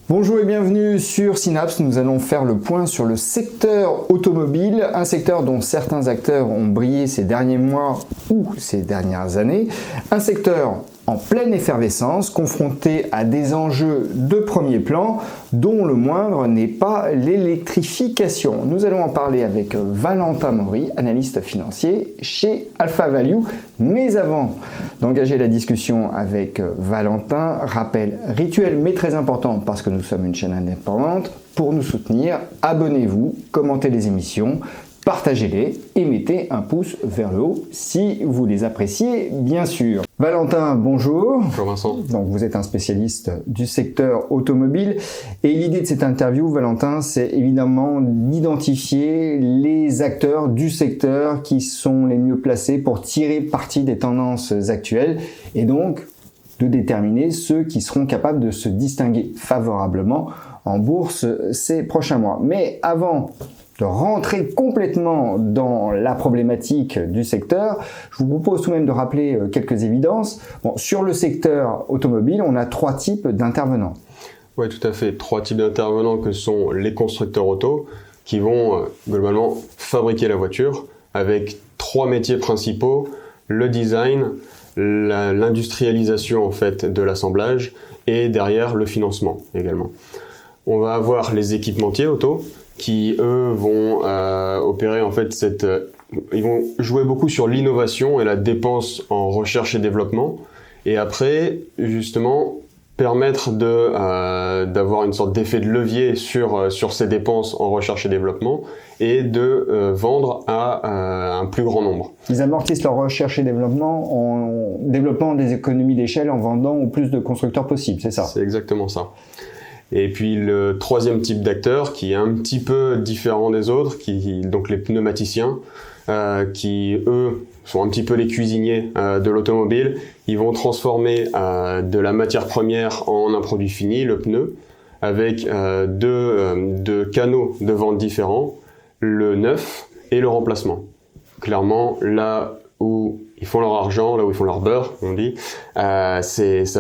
Bonjour et bienvenue sur Synapse. Nous allons faire le point sur le secteur automobile, un secteur dont certains acteurs ont brillé ces derniers mois ou ces dernières années, un secteur en pleine effervescence, confronté à des enjeux de premier plan, dont le moindre n'est pas l'électrification. Nous allons en parler avec Valentin Maury, analyste financier chez Alpha Value. Mais avant d'engager la discussion avec Valentin, rappel rituel mais très important parce que nous sommes une chaîne indépendante. Pour nous soutenir, abonnez-vous, commentez les émissions, partagez-les et mettez un pouce vers le haut si vous les appréciez, bien sûr. Valentin, bonjour. Bonjour Vincent. Donc vous êtes un spécialiste du secteur automobile et l'idée de cette interview, Valentin, c'est évidemment d'identifier les acteurs du secteur qui sont les mieux placés pour tirer parti des tendances actuelles et donc de déterminer ceux qui seront capables de se distinguer favorablement en bourse ces prochains mois. Mais avant de rentrer complètement dans la problématique du secteur, je vous propose tout de même de rappeler quelques évidences. Bon, sur le secteur automobile, on a trois types d'intervenants. Oui, tout à fait. Trois types d'intervenants que sont les constructeurs auto, qui vont globalement fabriquer la voiture, avec trois métiers principaux, le design, l'industrialisation en fait de l'assemblage, et derrière le financement également. On va avoir les équipementiers auto, qui eux vont opérer en fait ils vont jouer beaucoup sur l'innovation et la dépense en recherche et développement, et après justement permettre d'avoir une sorte d'effet de levier sur ces dépenses en recherche et développement et de vendre à un plus grand nombre. Ils amortissent leur recherche et développement en développant des économies d'échelle en vendant au plus de constructeurs possible, c'est ça? C'est exactement ça. Et puis le troisième type d'acteurs qui est un petit peu différent des autres, donc les pneumaticiens, qui eux sont un petit peu les cuisiniers de l'automobile. Ils vont transformer de la matière première en un produit fini, le pneu, avec deux canaux de vente différents, le neuf et le remplacement. Clairement, là où ils font leur argent, là où ils font leur beurre, on dit, ça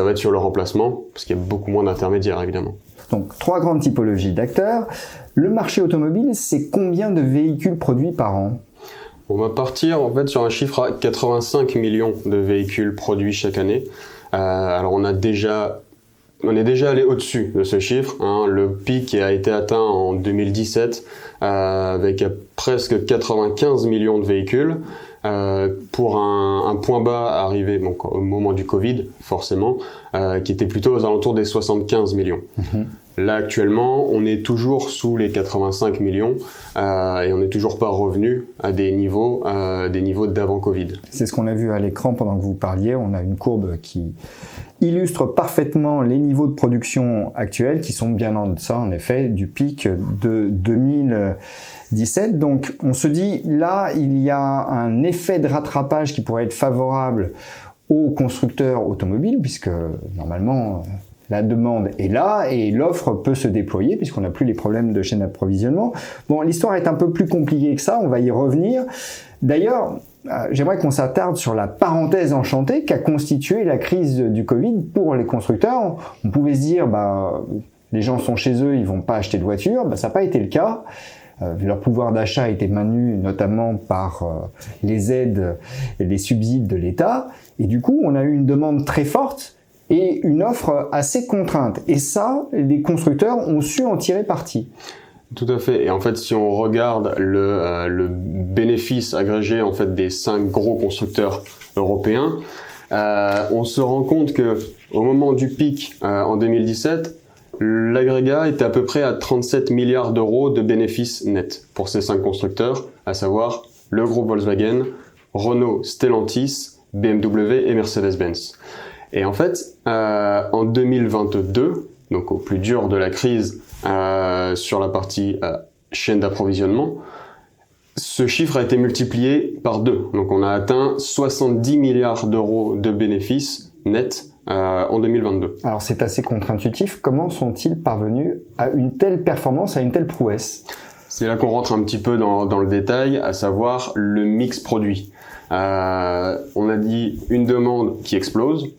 va être sur le remplacement, parce qu'il y a beaucoup moins d'intermédiaires évidemment. Donc, trois grandes typologies d'acteurs. Le marché automobile, c'est combien de véhicules produits par an? On va partir en fait sur un chiffre à 85 millions de véhicules produits chaque année. Alors on est déjà allé au-dessus de ce chiffre. Le pic a été atteint en 2017 avec presque 95 millions de véhicules. Pour un point bas arrivé donc, au moment du Covid, forcément, qui était plutôt aux alentours des 75 millions. Là, actuellement, on est toujours sous les 85 millions et on n'est toujours pas revenu à des niveaux d'avant Covid. C'est ce qu'on a vu à l'écran pendant que vous parliez. On a une courbe qui illustre parfaitement les niveaux de production actuels qui sont bien en deçà, en effet, du pic de 2017. Donc, on se dit, là, il y a un effet de rattrapage qui pourrait être favorable aux constructeurs automobiles, puisque normalement, la demande est là et l'offre peut se déployer puisqu'on n'a plus les problèmes de chaîne d'approvisionnement. Bon, l'histoire est un peu plus compliquée que ça, on va y revenir. D'ailleurs, j'aimerais qu'on s'attarde sur la parenthèse enchantée qu'a constitué la crise du Covid pour les constructeurs. On pouvait se dire, les gens sont chez eux, ils vont pas acheter de voiture. Ça n'a pas été le cas. Leur pouvoir d'achat a été maintenu notamment par les aides et les subsides de l'État. Et du coup, on a eu une demande très forte et une offre assez contrainte. Et ça, les constructeurs ont su en tirer parti. Tout à fait. Et en fait, si on regarde le bénéfice agrégé en fait des 5 gros constructeurs européens, on se rend compte que au moment du pic en 2017, l'agrégat était à peu près à 37 milliards d'euros de bénéfices nets pour ces 5 constructeurs, à savoir le groupe Volkswagen, Renault, Stellantis, BMW et Mercedes-Benz. Et en fait, en 2022, donc au plus dur de la crise sur la partie chaîne d'approvisionnement, ce chiffre a été multiplié par 2. Donc on a atteint 70 milliards d'euros de bénéfices nets en 2022. Alors c'est assez contre-intuitif. Comment sont-ils parvenus à une telle performance, à une telle prouesse? C'est là qu'on rentre un petit peu dans le détail, à savoir le mix produit. On a dit une demande qui explose,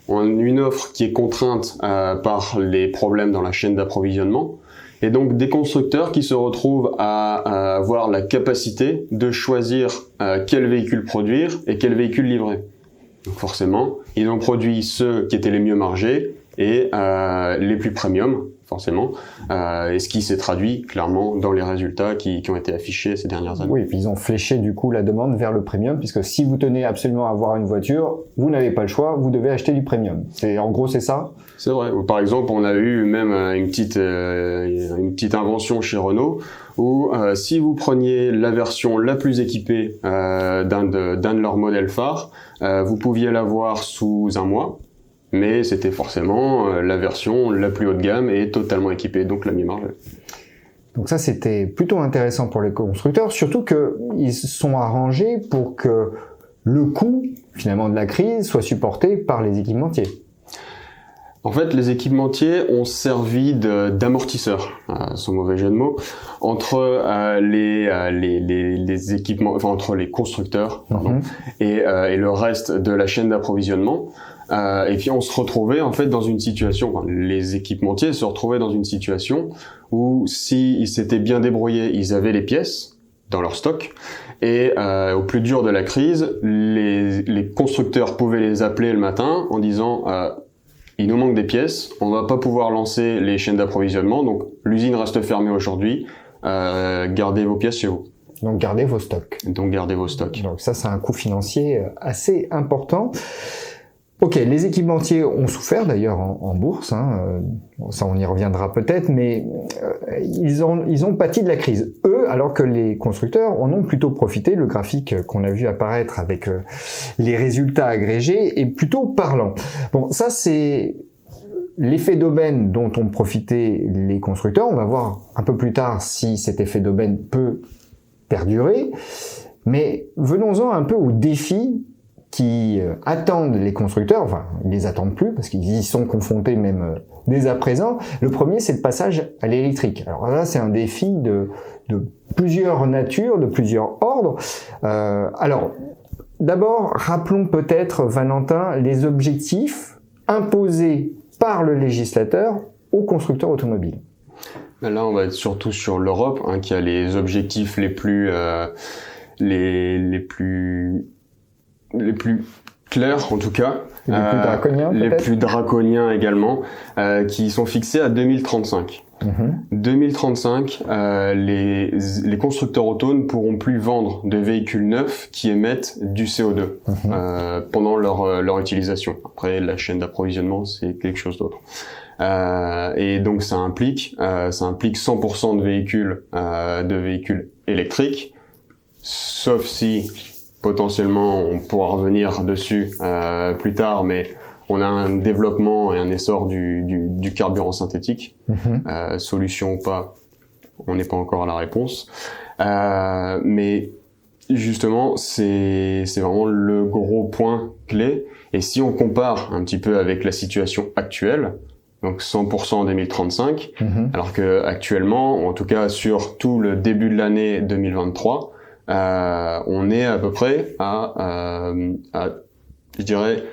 une offre qui est contrainte par les problèmes dans la chaîne d'approvisionnement, et donc des constructeurs qui se retrouvent à avoir la capacité de choisir quel véhicule produire et quel véhicule livrer. Donc forcément, ils ont produit ceux qui étaient les mieux margés et les plus premium, forcément, et ce qui s'est traduit clairement dans les résultats qui ont été affichés ces dernières années. Oui, et puis ils ont fléché du coup la demande vers le premium, puisque si vous tenez absolument à avoir une voiture, vous n'avez pas le choix, vous devez acheter du premium. En gros, c'est ça? C'est vrai. Par exemple, on a eu même une petite invention chez Renault, où si vous preniez la version la plus équipée d'un de leurs modèles phares, vous pouviez l'avoir sous un mois. Mais c'était forcément la version la plus haut de gamme et totalement équipée, donc la mieux margée. Donc ça, c'était plutôt intéressant pour les constructeurs, surtout qu'ils se sont arrangés pour que le coût, finalement, de la crise soit supporté par les équipementiers. En fait, les équipementiers ont servi d'amortisseur, sans mauvais jeu de mots, entre les équipements, enfin entre les constructeurs, pardon, et le reste de la chaîne d'approvisionnement. Et puis on se retrouvait en fait dans une situation, enfin, les équipementiers se retrouvaient dans une situation où s'ils s'étaient bien débrouillés, ils avaient les pièces dans leur stock, et au plus dur de la crise, les constructeurs pouvaient les appeler le matin en disant il nous manque des pièces, on va pas pouvoir lancer les chaînes d'approvisionnement, donc l'usine reste fermée aujourd'hui, gardez vos pièces chez vous. Donc gardez vos stocks. Donc ça, c'est un coût financier assez important. Ok, les équipementiers ont souffert d'ailleurs en bourse, ça on y reviendra peut-être, mais ils ont pâti de la crise. Eux, alors que les constructeurs en ont plutôt profité. Le graphique qu'on a vu apparaître avec les résultats agrégés est plutôt parlant. Bon, ça c'est l'effet d'aubaine dont ont profité les constructeurs. On va voir un peu plus tard si cet effet d'aubaine peut perdurer. Mais venons-en un peu aux défis qui attendent les constructeurs, enfin ils les attendent plus parce qu'ils y sont confrontés même dès à présent. Le premier, c'est le passage à l'électrique. Alors là, c'est un défi de plusieurs natures, de plusieurs ordres. Alors, d'abord, rappelons peut-être, Valentin, les objectifs imposés par le législateur aux constructeurs automobiles. Là, on va être surtout sur l'Europe, qui a les objectifs les plus clairs, en tout cas. Les plus draconiens, les plus draconiens également, qui sont fixés à 2035. 2035, les constructeurs auto ne pourront plus vendre de véhicules neufs qui émettent du CO2 pendant leur utilisation. Après, la chaîne d'approvisionnement, c'est quelque chose d'autre. Et donc, ça implique 100% de véhicules électriques, sauf si potentiellement on pourra revenir dessus plus tard, mais on a un développement et un essor du carburant synthétique. Solution ou pas, on n'est pas encore à la réponse. Mais justement, c'est vraiment le gros point clé. Et si on compare un petit peu avec la situation actuelle, donc 100% en 2035, alors que actuellement, en tout cas sur tout le début de l'année 2023, on est à peu près à je dirais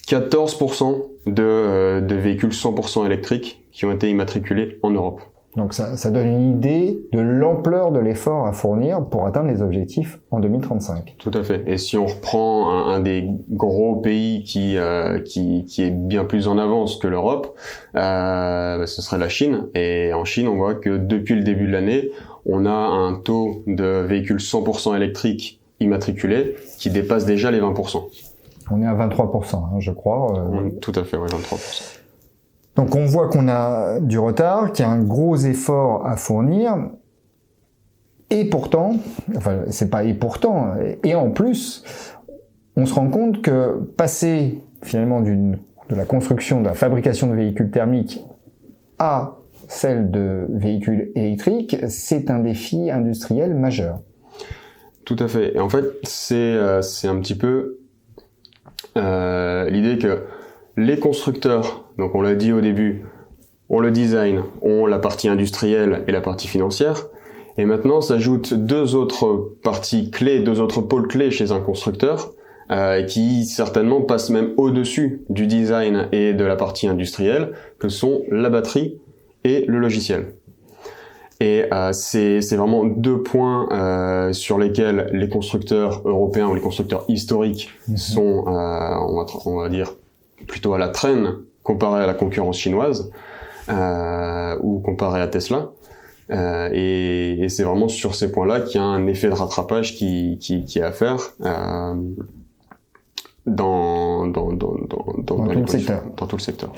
14% de véhicules 100% électriques qui ont été immatriculés en Europe. Donc ça donne une idée de l'ampleur de l'effort à fournir pour atteindre les objectifs en 2035. Tout à fait. Et si on reprend un des gros pays qui est bien plus en avance que l'Europe, ce serait la Chine. Et en Chine, on voit que depuis le début de l'année, on a un taux de véhicules 100% électriques immatriculés qui dépasse déjà les 20%. On est à 23%, je crois. Tout à fait, oui, 23%. Donc on voit qu'on a du retard, qu'il y a un gros effort à fournir, et pourtant, enfin c'est pas et pourtant, et en plus, on se rend compte que passer finalement de la construction, de la fabrication de véhicules thermiques à celle de véhicules électriques, c'est un défi industriel majeur. Tout à fait. Et en fait, c'est un petit peu l'idée que les constructeurs, donc on l'a dit au début, ont le design, ont la partie industrielle et la partie financière, et maintenant s'ajoutent deux autres parties clés, deux autres pôles clés chez un constructeur, et qui certainement passent même au-dessus du design et de la partie industrielle, que sont la batterie et le logiciel. Et c'est vraiment deux points sur lesquels les constructeurs européens ou les constructeurs historiques sont, on va dire, plutôt à la traîne comparé à la concurrence chinoise ou comparé à Tesla. Et c'est vraiment sur ces points-là qu'il y a un effet de rattrapage qui est à faire dans tout le secteur. Dans tout le secteur.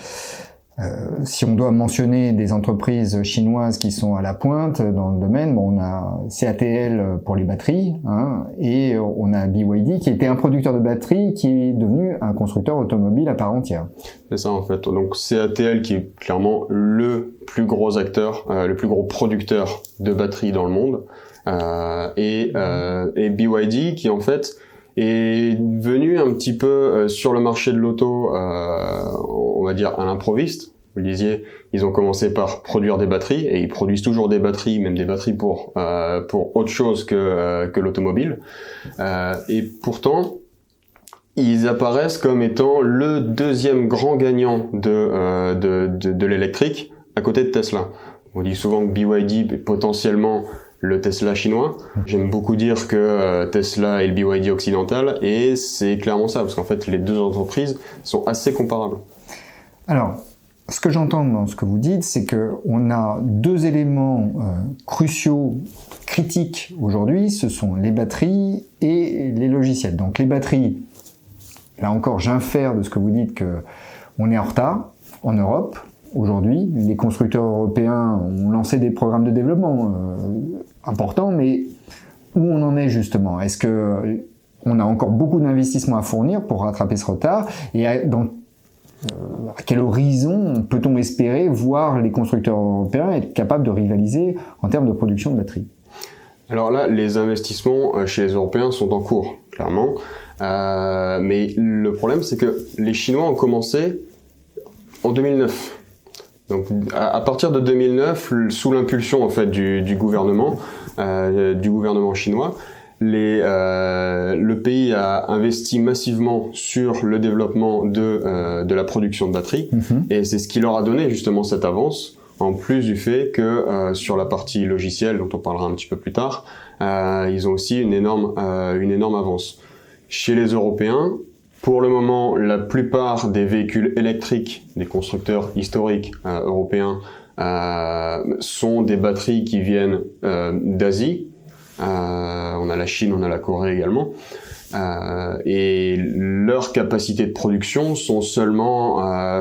Si on doit mentionner des entreprises chinoises qui sont à la pointe dans le domaine, bon, on a CATL pour les batteries, hein, et on a BYD qui était un producteur de batteries qui est devenu un constructeur automobile à part entière. C'est ça en fait. Donc CATL qui est clairement le plus gros acteur, le plus gros producteur de batteries dans le monde, et BYD qui en fait est venu un petit peu sur le marché de l'auto, on va dire à l'improviste. Vous le disiez, ils ont commencé par produire des batteries et ils produisent toujours des batteries, même des batteries pour autre chose que l'automobile. Et pourtant, ils apparaissent comme étant le deuxième grand gagnant de l'électrique à côté de Tesla. On dit souvent que BYD est potentiellement le Tesla chinois. J'aime beaucoup dire que Tesla est le BYD occidental, et c'est clairement ça, parce qu'en fait, les deux entreprises sont assez comparables. Alors, ce que j'entends dans ce que vous dites, c'est que on a deux éléments cruciaux, critiques aujourd'hui, ce sont les batteries et les logiciels. Donc les batteries, là encore, j'infère de ce que vous dites que on est en retard en Europe. Aujourd'hui, les constructeurs européens ont lancé des programmes de développement importants, mais où on en est justement? Est-ce que on a encore beaucoup d'investissements à fournir pour rattraper ce retard? Et à quel horizon peut-on espérer voir les constructeurs européens être capables de rivaliser en termes de production de batteries? Alors là, les investissements chez les Européens sont en cours, clairement. Mais le problème, c'est que les Chinois ont commencé en 2009. Donc, à partir de 2009, sous l'impulsion en fait du gouvernement chinois, le pays a investi massivement sur le développement de la production de batteries, et c'est ce qui leur a donné justement cette avance. En plus du fait que sur la partie logicielle, dont on parlera un petit peu plus tard, ils ont aussi une énorme avance. Chez les Européens, pour le moment, la plupart des véhicules électriques des constructeurs historiques européens sont des batteries qui viennent d'Asie. On a la Chine, on a la Corée également. Et leurs capacités de production sont seulement à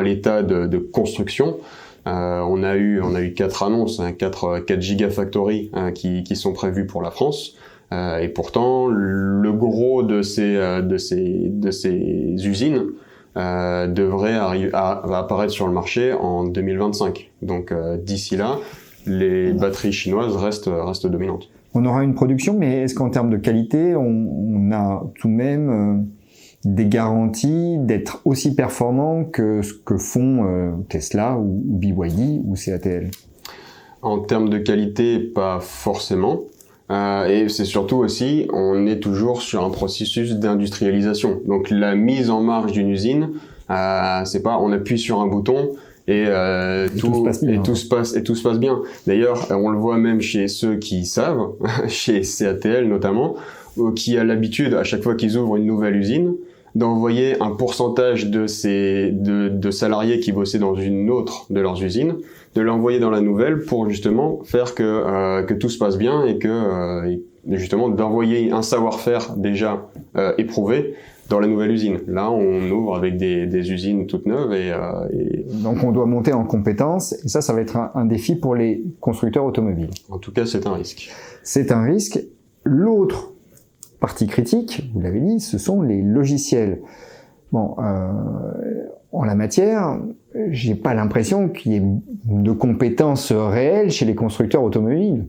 l'état de construction. On a eu 4 annonces, 4 gigafactories qui sont prévues pour la France. Et pourtant, le gros de ces usines va apparaître sur le marché en 2025. Donc d'ici là, les batteries chinoises restent dominantes. On aura une production, mais est-ce qu'en termes de qualité, on a tout de même des garanties d'être aussi performants que ce que font Tesla ou BYD ou CATL? En termes de qualité, pas forcément. Et c'est surtout aussi, on est toujours sur un processus d'industrialisation. Donc la mise en marche d'une usine, c'est pas on appuie sur un bouton et tout se passe bien. D'ailleurs, on le voit même chez ceux qui savent, chez CATL notamment, qui a l'habitude à chaque fois qu'ils ouvrent une nouvelle usine d'envoyer un pourcentage de salariés qui bossaient dans une autre de leurs usines, de l'envoyer dans la nouvelle pour justement faire que tout se passe bien et justement d'envoyer un savoir-faire déjà éprouvé dans la nouvelle usine. Là, on ouvre avec des usines toutes neuves et donc on doit monter en compétences, et ça va être un défi pour les constructeurs automobiles. En tout cas, c'est un risque. C'est un risque. L'autre partie critique, vous l'avez dit, ce sont les logiciels. Bon, en la matière, j'ai pas l'impression qu'il y ait de compétences réelles chez les constructeurs automobiles.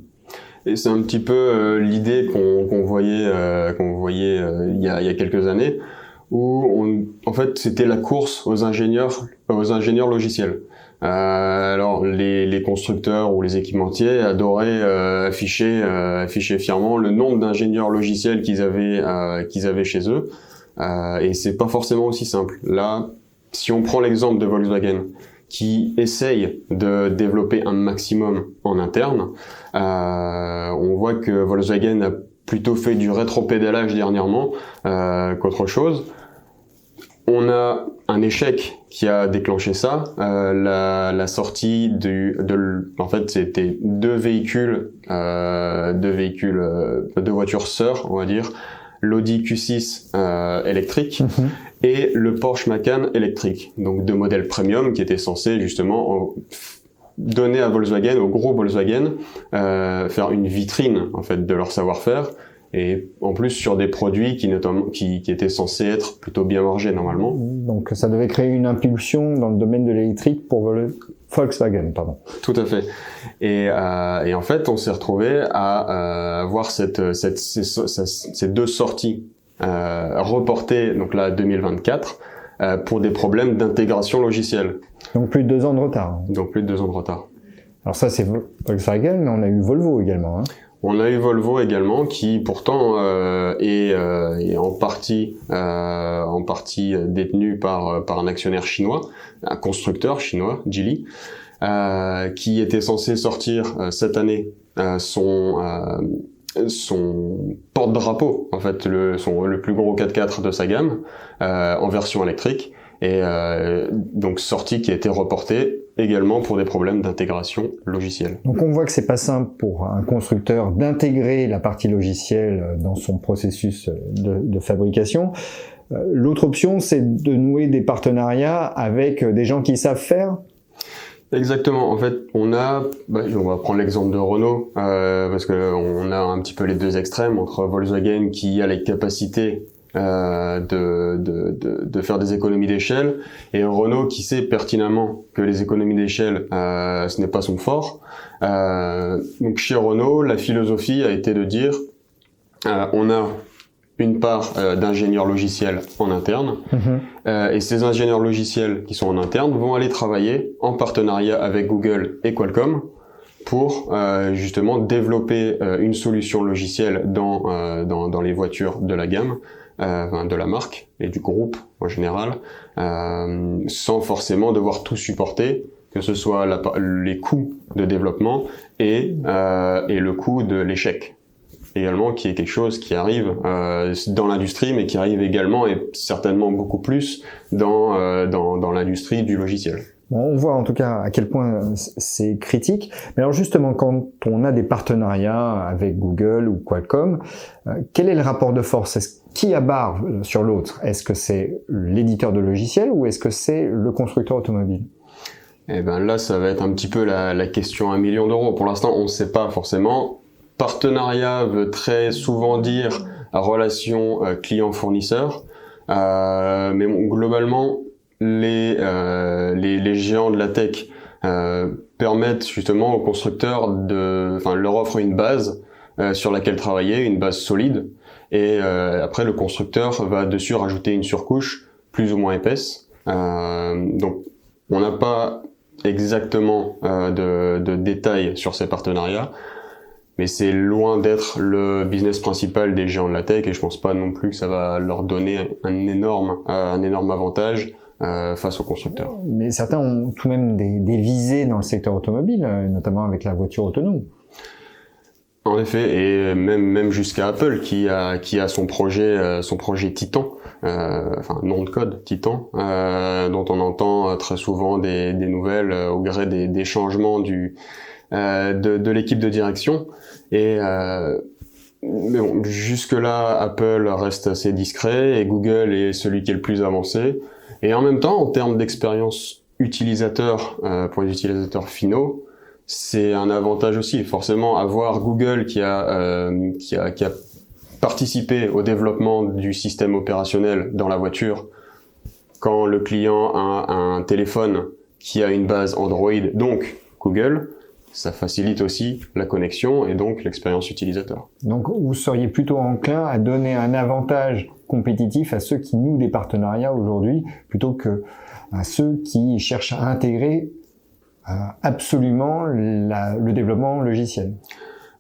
Et c'est un petit peu l'idée qu'on voyait il y a quelques années, où en fait c'était la course aux ingénieurs logiciels. Alors les constructeurs ou les équipementiers adoraient afficher fièrement le nombre d'ingénieurs logiciels qu'ils avaient chez eux. et c'est pas forcément aussi simple. Là, si on prend l'exemple de Volkswagen, qui essaye de développer un maximum en interne, on voit que Volkswagen a plutôt fait du rétropédalage dernièrement qu'autre chose. On a un échec qui a déclenché ça, la sortie en fait c'était deux voitures sœurs, on va dire, l'Audi Q6 électrique et le Porsche Macan électrique, donc deux modèles premium qui étaient censés justement donner à Volkswagen, au gros Volkswagen, faire une vitrine en fait de leur savoir-faire, et en plus sur des produits qui étaient censés être plutôt bien margés normalement. Donc ça devait créer une impulsion dans le domaine de l'électrique pour Volkswagen, pardon. Tout à fait. Et en fait, on s'est retrouvé à voir ces deux sorties reportées, donc là 2024, pour des problèmes d'intégration logicielle. Donc plus de 2 ans de retard. Donc plus de 2 ans de retard. Alors ça c'est Volkswagen, mais on a eu Volvo également. Hein. On a eu Volvo également, qui pourtant est en partie détenu par un actionnaire chinois, un constructeur chinois, Geely, qui était censé sortir cette année son porte-drapeau, en fait le plus gros 4x4 de sa gamme, en version électrique, et donc sortie qui a été reportée également pour des problèmes d'intégration logicielle. Donc on voit que c'est pas simple pour un constructeur d'intégrer la partie logicielle dans son processus de fabrication. L'autre option, c'est de nouer des partenariats avec des gens qui savent faire. Exactement. En fait, on va prendre l'exemple de Renault, parce que on a un petit peu les deux extrêmes entre Volkswagen qui a les capacités de faire des économies d'échelle, et Renault qui sait pertinemment que les économies d'échelle ce n'est pas son fort. Donc chez Renault, la philosophie a été de dire on a une part d'ingénieurs logiciels en interne, et ces ingénieurs logiciels qui sont en interne vont aller travailler en partenariat avec Google et Qualcomm pour justement développer une solution logicielle dans les voitures de la gamme, de la marque et du groupe en général, sans forcément devoir tout supporter, que ce soit les coûts de développement et le coût de l'échec également, qui est quelque chose qui arrive dans l'industrie, mais qui arrive également et certainement beaucoup plus dans l'industrie du logiciel. Bon, on voit en tout cas à quel point c'est critique. Mais alors justement, quand on a des partenariats avec Google ou Qualcomm, quel est le rapport de force? Qui a barre sur l'autre? Est-ce que c'est l'éditeur de logiciel ou est-ce que c'est le constructeur automobile? Eh ben là, ça va être un petit peu la question à 1 million d'euros. Pour l'instant, on ne sait pas forcément. Partenariat veut très souvent dire relation client-fournisseur, mais bon, globalement, les géants de la tech permettent justement aux constructeurs leur offrent une base sur laquelle travailler, une base solide, et après le constructeur va dessus rajouter une surcouche plus ou moins épaisse. Donc on n'a pas exactement de détails sur ces partenariats, mais c'est loin d'être le business principal des géants de la tech, et je pense pas non plus que ça va leur donner un énorme avantage face aux constructeurs. Mais certains ont tout de même des visées dans le secteur automobile, notamment avec la voiture autonome. En effet, et même jusqu'à Apple qui a son projet Titan, nom de code Titan, dont on entend très souvent des nouvelles au gré des changements de l'équipe de direction. Et mais bon, jusque là, Apple reste assez discret et Google est celui qui est le plus avancé. Et en même temps, en termes d'expérience utilisateur pour les utilisateurs finaux, c'est un avantage aussi. Forcément, avoir Google qui a participé au développement du système opérationnel dans la voiture, quand le client a un téléphone qui a une base Android, donc Google, ça facilite aussi la connexion et donc l'expérience utilisateur. Donc vous seriez plutôt enclin à donner un avantage compétitif à ceux qui nouent des partenariats aujourd'hui, plutôt que à ceux qui cherchent à intégrer absolument le développement logiciel.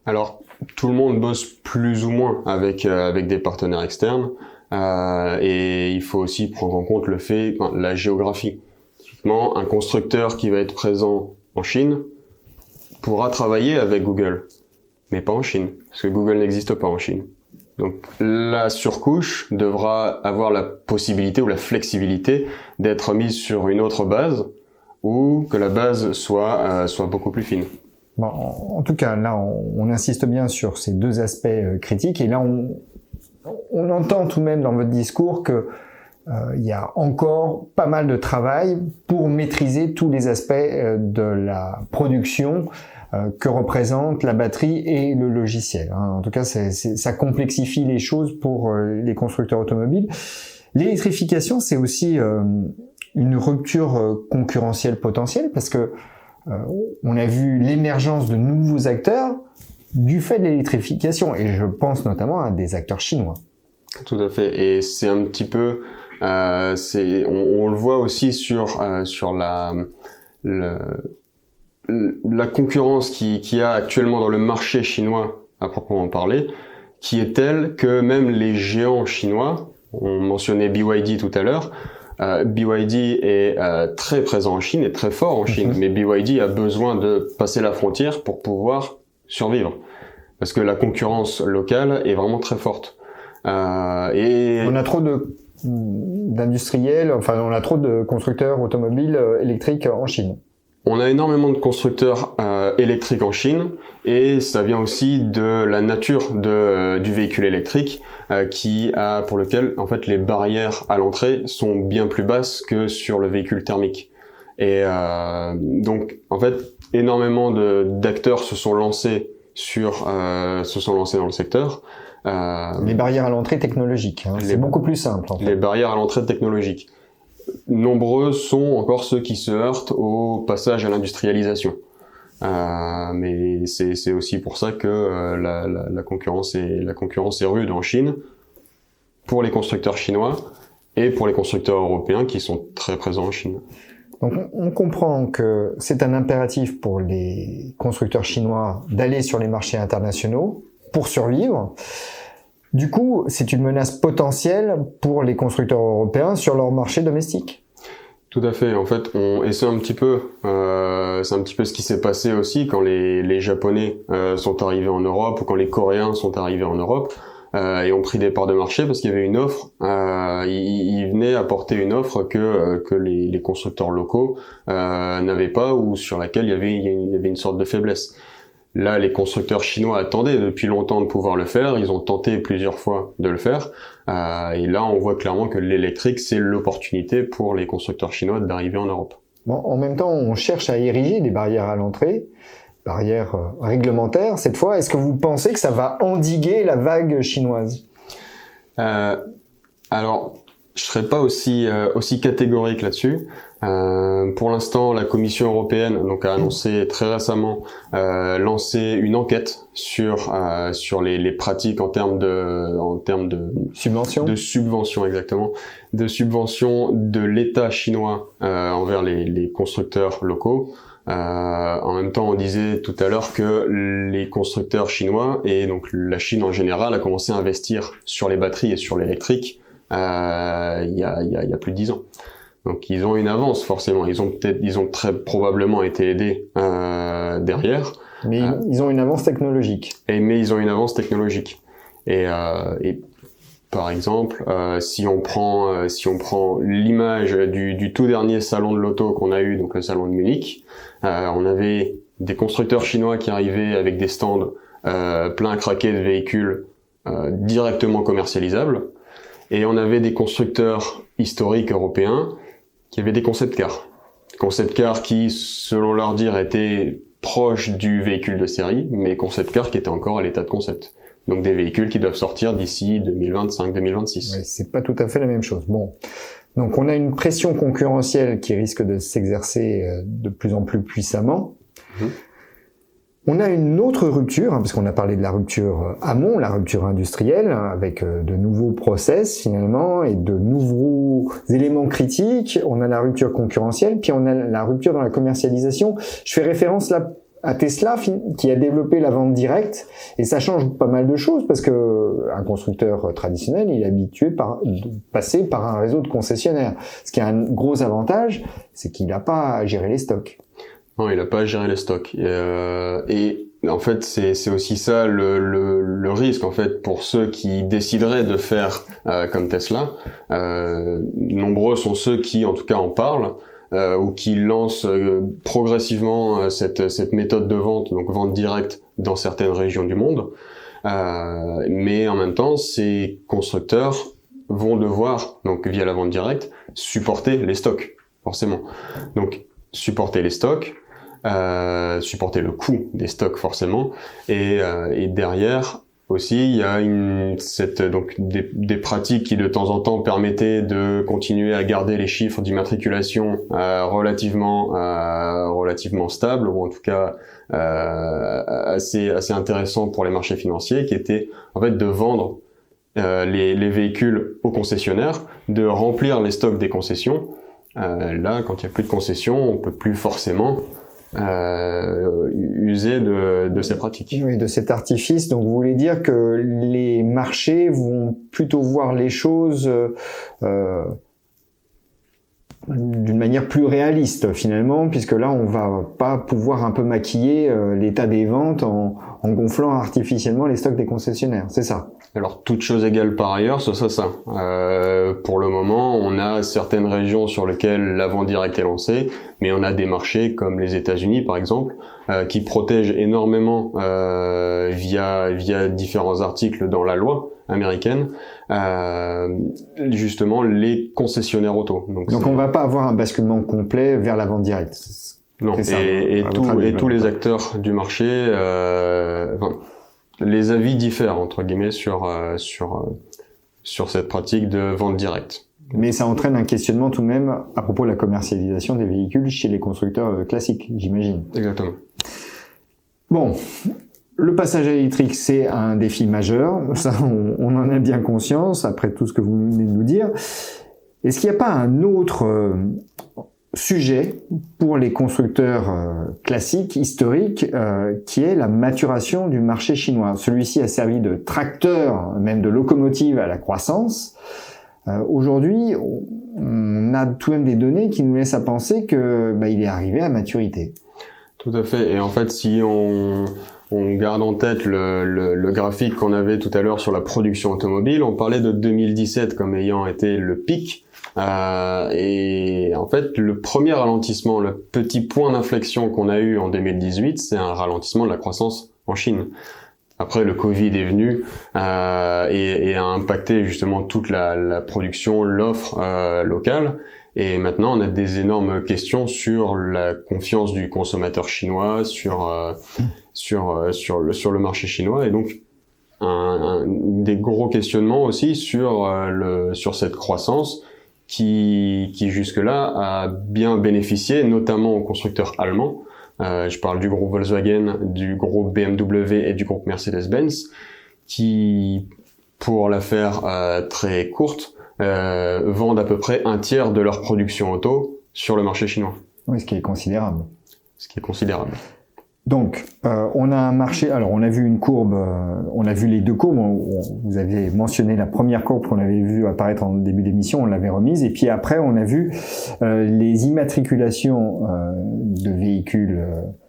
Alors, tout le monde bosse plus ou moins avec des partenaires externes. Et il faut aussi prendre en compte la géographie. Typiquement, un constructeur qui va être présent en Chine pourra travailler avec Google, mais pas en Chine, parce que Google n'existe pas en Chine. Donc la surcouche devra avoir la possibilité ou la flexibilité d'être mise sur une autre base, ou que la base soit beaucoup plus fine. Bon, en tout cas, là, on insiste bien sur ces deux aspects critiques, et là, on entend tout de même dans votre discours que il y a encore pas mal de travail pour maîtriser tous les aspects de la production que représente la batterie et le logiciel. En tout cas, ça complexifie les choses pour les constructeurs automobiles. L'électrification, c'est aussi une rupture concurrentielle potentielle, parce que on a vu l'émergence de nouveaux acteurs du fait de l'électrification, et je pense notamment à des acteurs chinois. Tout à fait, et c'est un petit peu, on le voit aussi sur la concurrence qu'il y a actuellement dans le marché chinois à proprement parler, qui est telle que même les géants chinois, on mentionnait BYD tout à l'heure, BYD est très présent en Chine et très fort en Chine, mais BYD a besoin de passer la frontière pour pouvoir survivre, parce que la concurrence locale est vraiment très forte. On a trop d'industriels, enfin on a trop de constructeurs automobiles électriques en Chine. On a énormément de constructeurs électriques en Chine, et ça vient aussi de la nature du véhicule électrique, pour lequel en fait les barrières à l'entrée sont bien plus basses que sur le véhicule thermique. Et donc en fait énormément d'acteurs se sont lancés dans le secteur. Les barrières à l'entrée technologiques, c'est beaucoup plus simple en fait. Les barrières à l'entrée technologique. Nombreux sont encore ceux qui se heurtent au passage à l'industrialisation. Mais c'est aussi pour ça que la concurrence est rude en Chine pour les constructeurs chinois et pour les constructeurs européens qui sont très présents en Chine. Donc on comprend que c'est un impératif pour les constructeurs chinois d'aller sur les marchés internationaux pour survivre. Du coup, c'est une menace potentielle pour les constructeurs européens sur leur marché domestique. Tout à fait. En fait, c'est un petit peu ce qui s'est passé aussi quand les Japonais sont arrivés en Europe, ou quand les Coréens sont arrivés en Europe et ont pris des parts de marché parce qu'il y avait une offre. Ils venaient apporter une offre que les constructeurs locaux n'avaient pas, ou sur laquelle il y avait une sorte de faiblesse. Là, les constructeurs chinois attendaient depuis longtemps de pouvoir le faire. Ils ont tenté plusieurs fois de le faire. Et là, on voit clairement que l'électrique, c'est l'opportunité pour les constructeurs chinois d'arriver en Europe. Bon, en même temps, on cherche à ériger des barrières à l'entrée, barrières réglementaires. Cette fois, est-ce que vous pensez que ça va endiguer la vague chinoise ? Alors, je serais pas aussi catégorique là-dessus. Pour l'instant, la Commission européenne a annoncé très récemment lancer une enquête sur les pratiques en termes de subventions exactement, de subventions de l'État chinois envers les constructeurs locaux. En même temps, on disait tout à l'heure que les constructeurs chinois et donc la Chine en général a commencé à investir sur les batteries et sur l'électrique il y a plus de 10 ans. Donc ils ont une avance forcément. Ils ont très probablement été aidés derrière. Mais ils ont une avance technologique. Mais ils ont une avance technologique. Et par exemple, si on prend l'image du tout dernier salon de l'auto qu'on a eu, donc le salon de Munich, on avait des constructeurs chinois qui arrivaient avec des stands pleins à craquer de véhicules directement commercialisables, et on avait des constructeurs historiques européens qui avaient des concept cars. Concept cars qui, selon leur dire, étaient proches du véhicule de série, mais concept cars qui étaient encore à l'état de concept. Donc des véhicules qui doivent sortir d'ici 2025-2026. Oui, c'est pas tout à fait la même chose. Bon. Donc on a une pression concurrentielle qui risque de s'exercer de plus en plus puissamment. On a une autre rupture, parce qu'on a parlé de la rupture amont, la rupture industrielle, avec de nouveaux process finalement et de nouveaux éléments critiques. On a la rupture concurrentielle, puis on a la rupture dans la commercialisation. Je fais référence là à Tesla qui a développé la vente directe, et ça change pas mal de choses parce que un constructeur traditionnel, il est habitué de passer par un réseau de concessionnaires. Ce qui a un gros avantage, c'est qu'il n'a pas à gérer les stocks. Non, il n'a pas à gérer les stocks. Et en fait, c'est aussi ça le risque en fait pour ceux qui décideraient de faire comme Tesla. Nombreux sont ceux qui, en tout cas, en parlent. Ou qui lancent progressivement cette méthode de vente, donc vente directe dans certaines régions du monde. Mais en même temps, ces constructeurs vont devoir, donc via la vente directe, supporter les stocks, forcément. Donc supporter les stocks, supporter le coût des stocks forcément, et derrière aussi, il y a donc des pratiques qui de temps en temps permettaient de continuer à garder les chiffres d'immatriculation relativement stables, ou en tout cas assez intéressants pour les marchés financiers, qui étaient en fait de vendre les véhicules aux concessionnaires, de remplir les stocks des concessions. Là, quand il n'y a plus de concessions, on peut plus forcément user de ces pratiques. Oui, de cet artifice. Donc vous voulez dire que les marchés vont plutôt voir les choses d'une manière plus réaliste finalement, puisque là on va pas pouvoir un peu maquiller l'état des ventes en gonflant artificiellement les stocks des concessionnaires, c'est ça? Alors, toute chose égale par ailleurs, ce serait ça. Pour le moment, on a certaines régions sur lesquelles la vente directe est lancée, mais on a des marchés comme les États-Unis, par exemple, qui protègent énormément via différents articles dans la loi américaine, justement les concessionnaires auto. Donc on va pas avoir un basculement complet vers la vente directe. Non, et tous les acteurs du marché, les avis diffèrent entre guillemets sur cette pratique de vente directe. Mais ça entraîne un questionnement tout de même à propos de la commercialisation des véhicules chez les constructeurs classiques, j'imagine. Exactement. Bon, le passage à l'électrique, c'est un défi majeur. Ça, on en a bien conscience après tout ce que vous venez de nous dire. Est-ce qu'il n'y a pas un autre sujet pour les constructeurs classiques, historiques, qui est la maturation du marché chinois? Celui-ci a servi de tracteur, même de locomotive à la croissance. Aujourd'hui, on a tout de même des données qui nous laissent à penser que il est arrivé à maturité. Tout à fait. Et en fait, si on garde en tête le graphique qu'on avait tout à l'heure sur la production automobile, on parlait de 2017 comme ayant été le pic. Et en fait, le premier ralentissement, le petit point d'inflexion qu'on a eu en 2018, c'est un ralentissement de la croissance en Chine. Après, le Covid est venu et a impacté justement toute la production, l'offre locale. Et maintenant, on a des énormes questions sur la confiance du consommateur chinois, sur le marché chinois, et donc des gros questionnements aussi sur cette croissance qui jusque-là a bien bénéficié, notamment aux constructeurs allemands. Je parle du groupe Volkswagen, du groupe BMW et du groupe Mercedes-Benz, qui, pour la faire très courte, vendent à peu près un tiers de leur production auto sur le marché chinois. Oui, ce qui est considérable. Donc, on a un marché. Alors, on a vu une courbe. On a vu les deux courbes. Vous avez mentionné la première courbe qu'on avait vue apparaître en début d'émission. On l'avait remise. Et puis après, on a vu les immatriculations de véhicules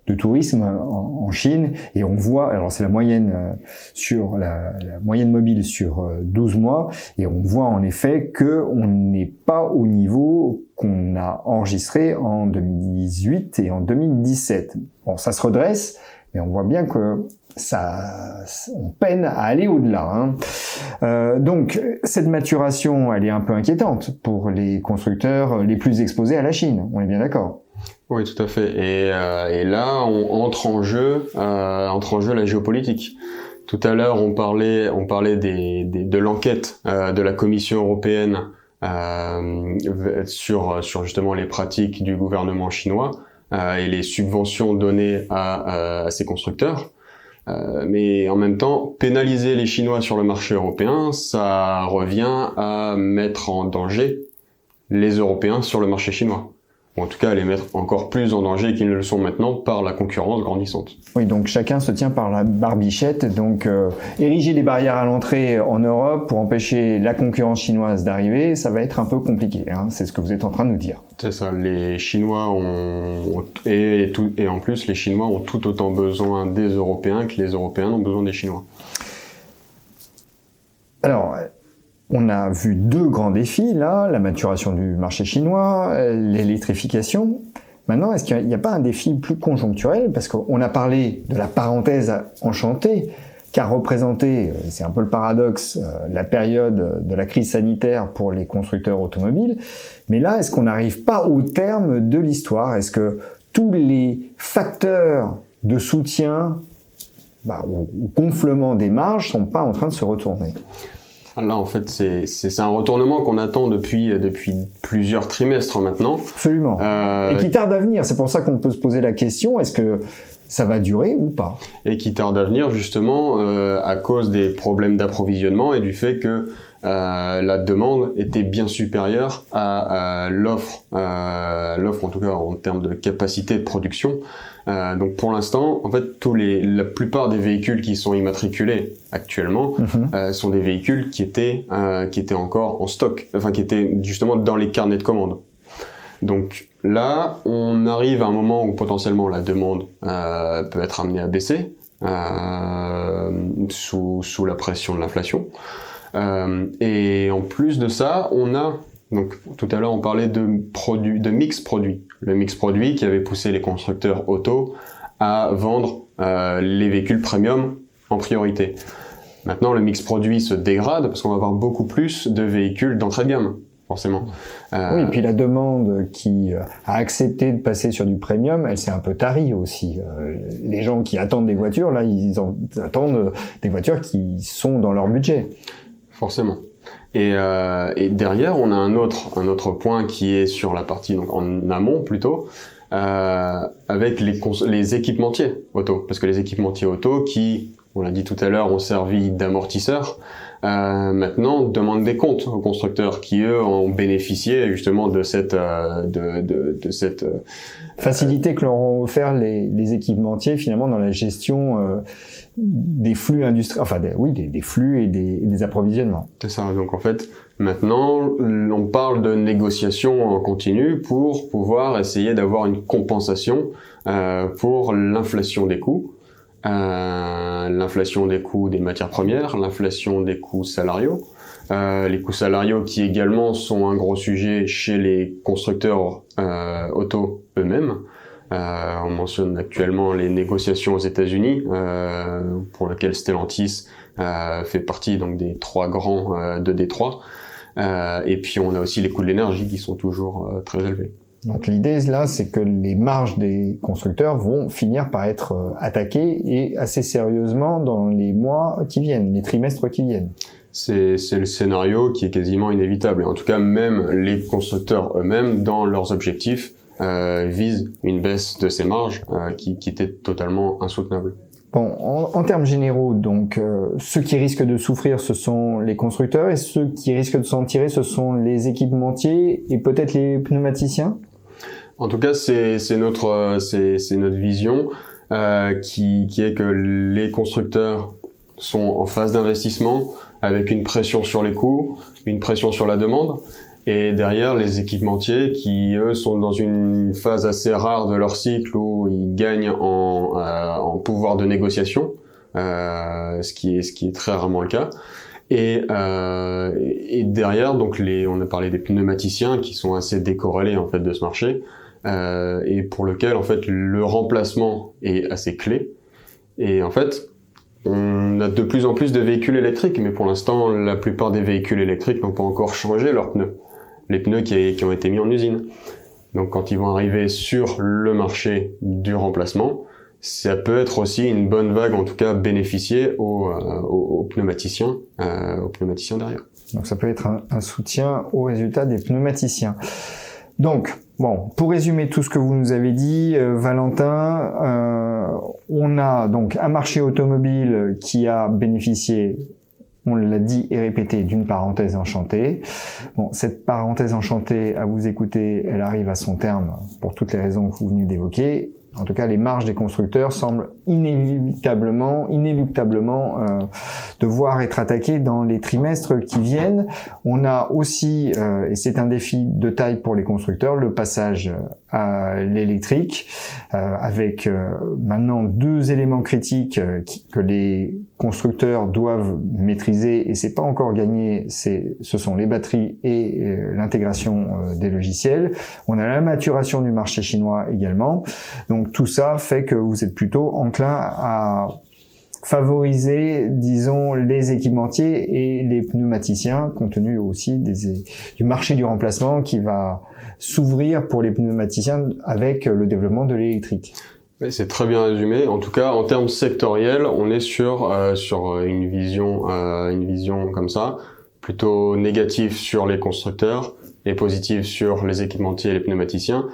de tourisme en Chine. Et on voit. Alors, c'est la moyenne sur la moyenne mobile sur 12 mois. Et on voit en effet que on n'est pas au niveau qu'on a enregistré en 2018 et en 2017. Bon, ça se redresse, mais on voit bien que on peine à aller au-delà. Donc, cette maturation, elle est un peu inquiétante pour les constructeurs les plus exposés à la Chine. On est bien d'accord? Oui, tout à fait. Et là, on entre en jeu la géopolitique. Tout à l'heure, on parlait de l'enquête de la Commission européenne sur justement les pratiques du gouvernement chinois et les subventions données à ces constructeurs. Mais en même temps, pénaliser les Chinois sur le marché européen, ça revient à mettre en danger les Européens sur le marché chinois. ou en tout cas les mettre encore plus en danger qu'ils ne le sont maintenant par la concurrence grandissante. Oui, donc chacun se tient par la barbichette. Donc ériger des barrières à l'entrée en Europe pour empêcher la concurrence chinoise d'arriver, ça va être un peu compliqué. Hein. C'est ce que vous êtes en train de nous dire. C'est ça. Les Chinois et en plus les Chinois ont tout autant besoin des Européens que les Européens ont besoin des Chinois. Alors, on a vu deux grands défis là, la maturation du marché chinois, l'électrification. Maintenant, est-ce qu'il n'y a pas un défi plus conjoncturel? Parce qu'on a parlé de la parenthèse enchantée qu'a représenté, c'est un peu le paradoxe, la période de la crise sanitaire pour les constructeurs automobiles. Mais là, est-ce qu'on n'arrive pas au terme de l'histoire? Est-ce que tous les facteurs de soutien au gonflement des marges sont pas en train de se retourner? Là, en fait, c'est un retournement qu'on attend depuis plusieurs trimestres maintenant. Absolument. Et qui tarde à venir. C'est pour ça qu'on peut se poser la question, est-ce que ça va durer ou pas? Et qui tarde à venir, justement, à cause des problèmes d'approvisionnement et du fait que la demande était bien supérieure à l'offre, en tout cas en termes de capacité de production. Donc pour l'instant, en fait, la plupart des véhicules qui sont immatriculés actuellement sont des véhicules qui étaient encore en stock, enfin qui étaient justement dans les carnets de commandes. Donc là, on arrive à un moment où potentiellement la demande peut être amenée à baisser sous la pression de l'inflation. Et en plus de ça, on a donc tout à l'heure on parlait de mix produit. Le mix produit qui avait poussé les constructeurs auto à vendre les véhicules premium en priorité. Maintenant, le mix produit se dégrade parce qu'on va avoir beaucoup plus de véhicules d'entrée de gamme, forcément. Oui, et puis la demande qui a accepté de passer sur du premium, elle s'est un peu tarie aussi. Les gens qui attendent des voitures, là, ils attendent des voitures qui sont dans leur budget. Forcément. Et derrière, on a un autre point qui est sur la partie donc en amont plutôt, avec les équipementiers auto, parce que les équipementiers auto qui, on l'a dit tout à l'heure, ont servi d'amortisseurs, maintenant demandent des comptes aux constructeurs qui eux ont bénéficié justement de cette facilité que leur ont offert les équipementiers finalement dans la gestion des flux industriels, enfin des flux et des approvisionnements. C'est ça. Donc en fait, maintenant, on parle de négociations en continu pour pouvoir essayer d'avoir une compensation pour l'inflation des coûts. L'inflation des coûts des matières premières, l'inflation des coûts salariaux, les coûts salariaux qui également sont un gros sujet chez les constructeurs auto eux-mêmes. On mentionne actuellement les négociations aux États-Unis, pour lesquelles Stellantis fait partie donc des trois grands de Détroit. Et puis on a aussi les coûts de l'énergie qui sont toujours très élevés. Donc l'idée là, c'est que les marges des constructeurs vont finir par être attaquées et assez sérieusement dans les mois qui viennent, les trimestres qui viennent. C'est le scénario qui est quasiment inévitable. Et en tout cas, même les constructeurs eux-mêmes, dans leurs objectifs, visent une baisse de ces marges qui était totalement insoutenable. Bon, en termes généraux, donc ceux qui risquent de souffrir, ce sont les constructeurs, et ceux qui risquent de s'en tirer, ce sont les équipementiers et peut-être les pneumaticiens. En tout cas, c'est notre vision qui est que les constructeurs sont en phase d'investissement avec une pression sur les coûts, une pression sur la demande, et derrière les équipementiers qui eux sont dans une phase assez rare de leur cycle où ils gagnent en pouvoir de négociation, ce qui est très rarement le cas. Et derrière, donc on a parlé des pneumaticiens qui sont assez décorrélés en fait de ce marché, et pour lequel en fait le remplacement est assez clé. Et en fait, on a de plus en plus de véhicules électriques, mais pour l'instant, la plupart des véhicules électriques n'ont pas encore changé leurs pneus, les pneus qui ont été mis en usine. Donc quand ils vont arriver sur le marché du remplacement, ça peut être aussi une bonne vague, en tout cas bénéficier aux pneumaticiens derrière. Donc ça peut être un soutien aux résultats des pneumaticiens. Donc, bon, pour résumer tout ce que vous nous avez dit, Valentin, on a donc un marché automobile qui a bénéficié on l'a dit et répété, d'une parenthèse enchantée. Bon, cette parenthèse enchantée, à vous écouter, elle arrive à son terme pour toutes les raisons que vous venez d'évoquer. En tout cas, les marges des constructeurs semblent inéluctablement devoir être attaquées dans les trimestres qui viennent. On a aussi, et c'est un défi de taille pour les constructeurs, le passage à l'électrique, avec maintenant 2 éléments critiques que les constructeurs doivent maîtriser, et c'est pas encore gagné, ce sont les batteries et l'intégration des logiciels. On a la maturation du marché chinois également. Donc tout ça fait que vous êtes plutôt enclin à favoriser, disons, les équipementiers et les pneumaticiens, compte tenu aussi du marché du remplacement qui va s'ouvrir pour les pneumaticiens avec le développement de l'électrique. Oui, c'est très bien résumé. En tout cas, en termes sectoriels, on est sur une vision comme ça, plutôt négative sur les constructeurs et positive sur les équipementiers et les pneumaticiens.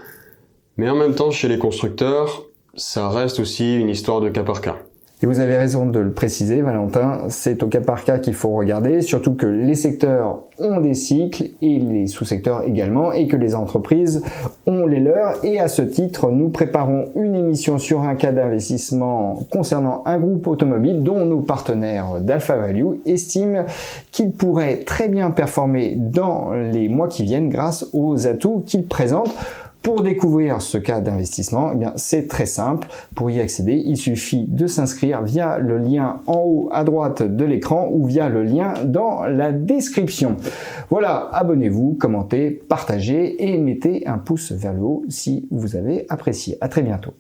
Mais en même temps, chez les constructeurs, ça reste aussi une histoire de cas par cas. Et vous avez raison de le préciser, Valentin, c'est au cas par cas qu'il faut regarder, surtout que les secteurs ont des cycles et les sous-secteurs également, et que les entreprises ont les leurs. Et à ce titre, nous préparons une émission sur un cas d'investissement concernant un groupe automobile dont nos partenaires d'Alpha Value estiment qu'il pourrait très bien performer dans les mois qui viennent grâce aux atouts qu'il présente. Pour découvrir ce cas d'investissement, eh bien, c'est très simple. Pour y accéder, il suffit de s'inscrire via le lien en haut à droite de l'écran ou via le lien dans la description. Voilà, abonnez-vous, commentez, partagez et mettez un pouce vers le haut si vous avez apprécié. À très bientôt.